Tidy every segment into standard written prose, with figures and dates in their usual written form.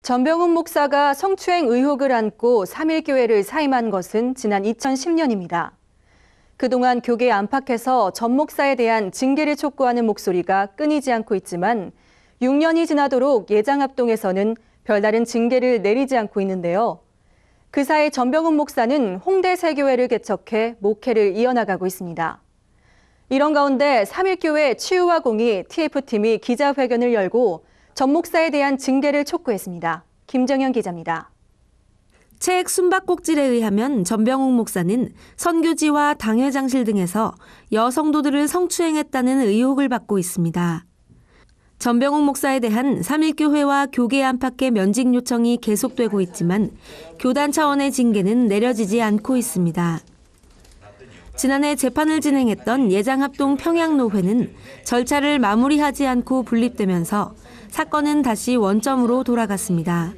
전병훈 목사가 성추행 의혹을 안고 3.1교회를 사임한 것은 지난 2010년입니다. 그동안 교계 안팎에서 전 목사에 대한 징계를 촉구하는 목소리가 끊이지 않고 있지만 6년이 지나도록 예장합동에서는 별다른 징계를 내리지 않고 있는데요. 그 사이 전병훈 목사는 홍대 세교회를 개척해 목회를 이어나가고 있습니다. 이런 가운데 3.1교회 치유와 공의 TF팀이 기자회견을 열고 전 목사에 대한 징계를 촉구했습니다. 김정현 기자입니다. 책 숨바꼭질에 의하면 전병훈 목사는 선교지와 당회장실 등에서 여성도들을 성추행했다는 의혹을 받고 있습니다. 전병훈 목사에 대한 3.1교회와 교계 안팎의 면직 요청이 계속되고 있지만 교단 차원의 징계는 내려지지 않고 있습니다. 지난해 재판을 진행했던 예장합동 평양노회는 절차를 마무리하지 않고 분립되면서 사건은 다시 원점으로 돌아갔습니다.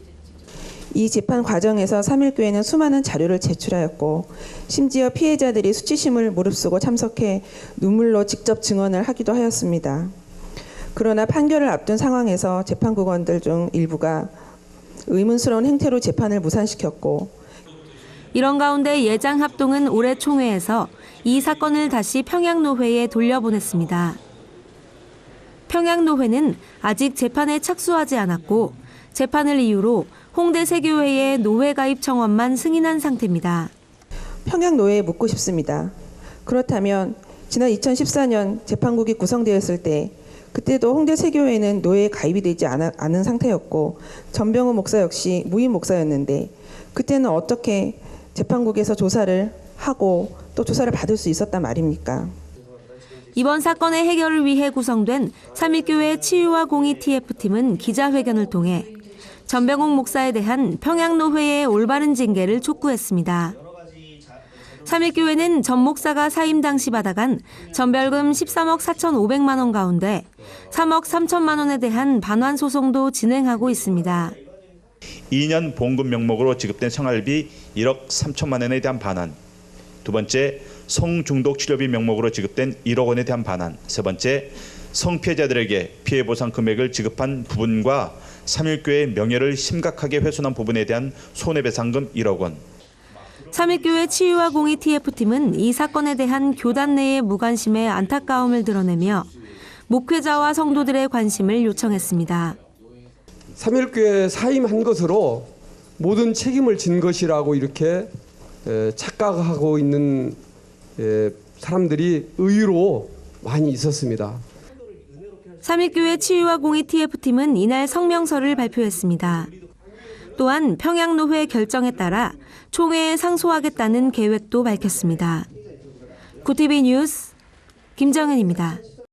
이 재판 과정에서 3.1교회는 수많은 자료를 제출하였고 심지어 피해자들이 수치심을 무릅쓰고 참석해 눈물로 직접 증언을 하기도 하였습니다. 그러나 판결을 앞둔 상황에서 재판국원들 중 일부가 의문스러운 행태로 재판을 무산시켰고 이런 가운데 예장합동은 올해 총회에서 이 사건을 다시 평양노회에 돌려보냈습니다. 평양노회는 아직 재판에 착수하지 않았고 재판을 이유로 홍대 세교회의 노회 가입 청원만 승인한 상태입니다. 평양노회에 묻고 싶습니다. 그렇다면 지난 2014년 재판국이 구성되었을 때 그때도 홍대 세교회는 노회에 가입이 되지 않은 상태였고 전병훈 목사 역시 무임 목사였는데 그때는 어떻게 재판국에서 조사를 하고 또 조사를 받을 수 있었단 말입니까? 이번 사건의 해결을 위해 구성된 3.1교회 치유와 공의 TF팀은 기자회견을 통해 전병훈 목사에 대한 평양노회의 올바른 징계를 촉구했습니다. 3.1교회는 전 목사가 사임 당시 받아간 전별금 13억 4,500만 원 가운데 3억 3천만 원에 대한 반환 소송도 진행하고 있습니다. 2년 봉급 명목으로 지급된 생활비 1억 3천만 원에 대한 반환, 두 번째 성중독 치료비 명목으로 지급된 1억 원에 대한 반환, 세 번째 성피해자들에게 피해 보상 금액을 지급한 부분과 3.1교회의 명예를 심각하게 훼손한 부분에 대한 손해배상금 1억 원. 3.1교회 치유와 공의 TF팀은 이 사건에 대한 교단 내의 무관심에 안타까움을 드러내며 목회자와 성도들의 관심을 요청했습니다. 3.1교회 사임한 것으로 모든 책임을 진 것이라고 이렇게 착각하고 있는 사람들이 의외로 많이 있었습니다. 3.1교회 치유와 공의 TF팀은 이날 성명서를 발표했습니다. 또한 평양노회 결정에 따라 총회에 상소하겠다는 계획도 밝혔습니다. 구티비 뉴스 김정은입니다.